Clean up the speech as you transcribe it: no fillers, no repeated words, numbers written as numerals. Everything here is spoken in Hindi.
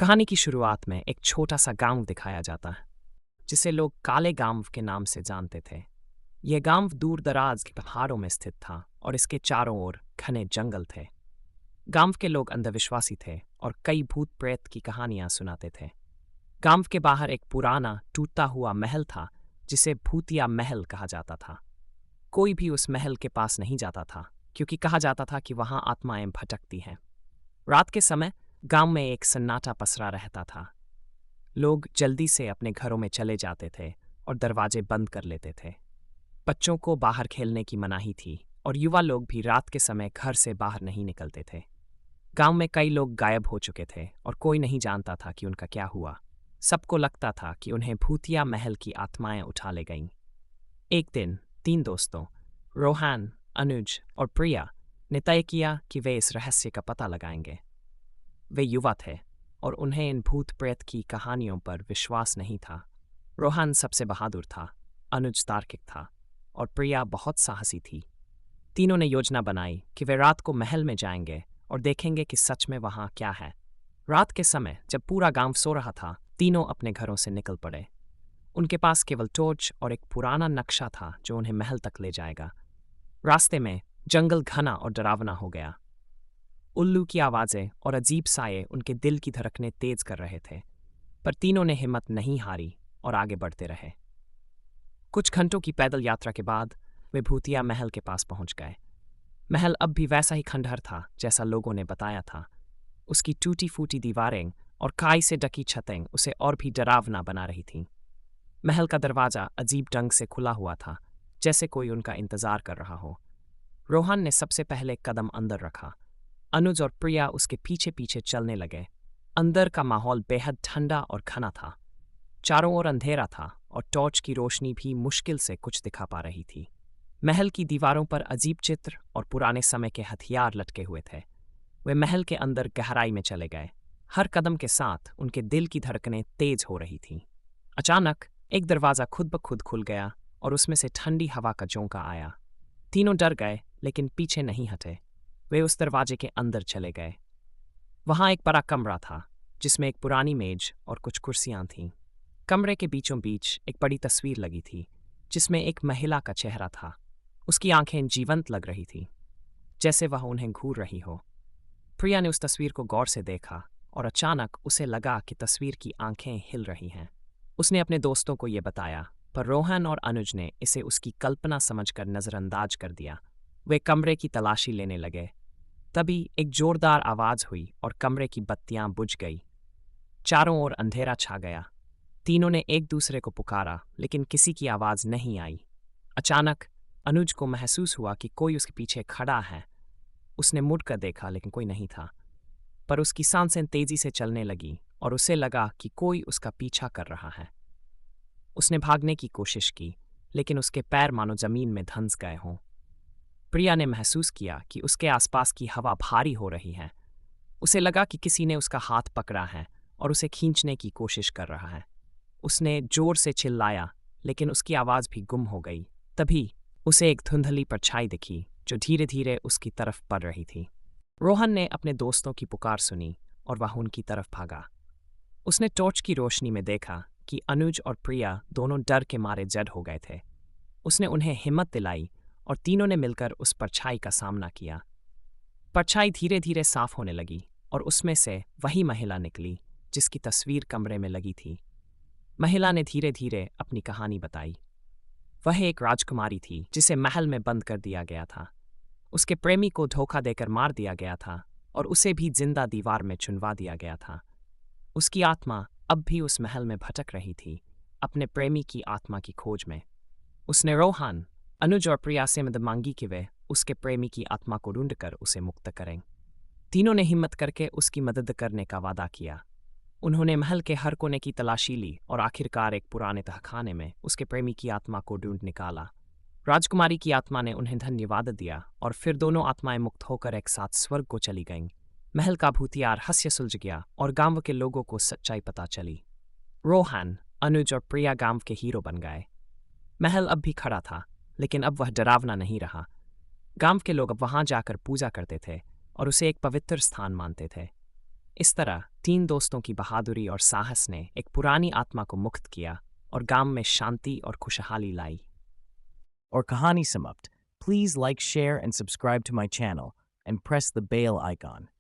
कहानी की शुरुआत में एक छोटा सा गांव दिखाया जाता है जिसे लोग काले गांव के नाम से जानते थे। यह गांव दूर दराज के पहाड़ों में स्थित था और इसके चारों ओर घने जंगल थे। गांव के लोग अंधविश्वासी थे और कई भूत प्रेत की कहानियां सुनाते थे। गांव के बाहर एक पुराना टूटा हुआ महल था जिसे भूतिया महल कहा जाता था। कोई भी उस महल के पास नहीं जाता था क्योंकि कहा जाता था कि वहां आत्माएं भटकती हैं। रात के समय गांव में एक सन्नाटा पसरा रहता था। लोग जल्दी से अपने घरों में चले जाते थे और दरवाजे बंद कर लेते थे। बच्चों को बाहर खेलने की मनाही थी और युवा लोग भी रात के समय घर से बाहर नहीं निकलते थे। गांव में कई लोग गायब हो चुके थे और कोई नहीं जानता था कि उनका क्या हुआ। सबको लगता था कि उन्हें भूतिया महल की आत्माएं उठा ले गईं। एक दिन 3 दोस्तों रोहन, अनुज और प्रिया ने तय किया कि वे इस रहस्य का पता लगाएंगे। वे युवा थे और उन्हें इन भूत प्रेत की कहानियों पर विश्वास नहीं था। रोहन सबसे बहादुर था, अनुज तार्किक था और प्रिया बहुत साहसी थी। तीनों ने योजना बनाई कि वे रात को महल में जाएंगे और देखेंगे कि सच में वहां क्या है। रात के समय जब पूरा गांव सो रहा था, तीनों अपने घरों से निकल पड़े। उनके पास केवल टॉर्च और एक पुराना नक्शा था जो उन्हें महल तक ले जाएगा। रास्ते में जंगल घना और डरावना हो गया। उल्लू की आवाजें और अजीब साये उनके दिल की धड़कनें तेज कर रहे थे, पर तीनों ने हिम्मत नहीं हारी और आगे बढ़ते रहे। कुछ घंटों की पैदल यात्रा के बाद वे भूतिया महल के पास पहुंच गए। महल अब भी वैसा ही खंडहर था जैसा लोगों ने बताया था। उसकी टूटी फूटी दीवारें और काई से ढकी छतें उसे और भी डरावना बना रही थीं। महल का दरवाजा अजीब ढंग से खुला हुआ था, जैसे कोई उनका इंतजार कर रहा हो। रोहन ने सबसे पहले कदम अंदर रखा। अनुज और प्रिया उसके पीछे पीछे चलने लगे। अंदर का माहौल बेहद ठंडा और घना था। चारों ओर अंधेरा था और टॉर्च की रोशनी भी मुश्किल से कुछ दिखा पा रही थी। महल की दीवारों पर अजीब चित्र और पुराने समय के हथियार लटके हुए थे। वे महल के अंदर गहराई में चले गए। हर कदम के साथ उनके दिल की धड़कनें तेज हो रही थीं। अचानक एक दरवाजा खुद ब खुद खुल गया और उसमें से ठंडी हवा का झोंका आया। तीनों डर गए लेकिन पीछे नहीं हटे। वे उस दरवाजे के अंदर चले गए। वहां एक बड़ा कमरा था जिसमें एक पुरानी मेज और कुछ कुर्सियां थीं। कमरे के बीचों बीच एक बड़ी तस्वीर लगी थी जिसमें एक महिला का चेहरा था। उसकी आंखें जीवंत लग रही थीं, जैसे वह उन्हें घूर रही हो। प्रिया ने उस तस्वीर को गौर से देखा और अचानक उसे लगा कि तस्वीर की आंखें हिल रही हैं। उसने अपने दोस्तों को ये बताया, पर रोहन और अनुज ने इसे उसकी कल्पना समझकर नजरअंदाज कर दिया। वे कमरे की तलाशी लेने लगे। तभी एक जोरदार आवाज हुई और कमरे की बत्तियां बुझ गई। चारों ओर अंधेरा छा गया। तीनों ने एक दूसरे को पुकारा लेकिन किसी की आवाज नहीं आई। अचानक अनुज को महसूस हुआ कि कोई उसके पीछे खड़ा है। उसने मुड़कर देखा लेकिन कोई नहीं था, पर उसकी सांसें तेजी से चलने लगी और उसे लगा कि कोई उसका पीछा कर रहा है। उसने भागने की कोशिश की लेकिन उसके पैर मानो जमीन में धंस गए हों। प्रिया ने महसूस किया कि उसके आसपास की हवा भारी हो रही है। उसे लगा कि किसी ने उसका हाथ पकड़ा है और उसे खींचने की कोशिश कर रहा है। उसने जोर से चिल्लाया लेकिन उसकी आवाज भी गुम हो गई। तभी उसे एक धुंधली परछाई दिखी जो धीरे धीरे उसकी तरफ बढ़ रही थी। रोहन ने अपने दोस्तों की पुकार सुनी और वह उनकी तरफ भागा। उसने टॉर्च की रोशनी में देखा कि अनुज और प्रिया दोनों डर के मारे जड़ हो गए थे। उसने उन्हें हिम्मत दिलाई और तीनों ने मिलकर उस परछाई का सामना किया। परछाई धीरे धीरे साफ होने लगी और उसमें से वही महिला निकली जिसकी तस्वीर कमरे में लगी थी। महिला ने धीरे धीरे अपनी कहानी बताई। वह एक राजकुमारी थी जिसे महल में बंद कर दिया गया था। उसके प्रेमी को धोखा देकर मार दिया गया था और उसे भी जिंदा दीवार में चुनवा दिया गया था। उसकी आत्मा अब भी उस महल में भटक रही थी, अपने प्रेमी की आत्मा की खोज में। उसने रोहन, अनुज और प्रिया से मदद मांगी कि वे उसके प्रेमी की आत्मा को ढूंढकर उसे मुक्त करें। तीनों ने हिम्मत करके उसकी मदद करने का वादा किया। उन्होंने महल के हर कोने की तलाशी ली और आखिरकार एक पुराने तहखाने में उसके प्रेमी की आत्मा को ढूंढ निकाला। राजकुमारी की आत्मा ने उन्हें धन्यवाद दिया और फिर दोनों आत्माएं मुक्त होकर एक साथ स्वर्ग को चली गईं। महल का भूतिया रहस्य सुलझ गया और गांव के लोगों को सच्चाई पता चली। रोहन, अनुज और प्रिया गांव के हीरो बन गए। महल अब भी खड़ा था, लेकिन अब वह डरावना नहीं रहा। गांव के लोग अब वहां जाकर पूजा करते थे और उसे एक पवित्र स्थान मानते थे। इस तरह तीन दोस्तों की बहादुरी और साहस ने एक पुरानी आत्मा को मुक्त किया और गांव में शांति और खुशहाली लाई। और कहानी समाप्त. Please like, share, and subscribe to my channel, and press the bell icon.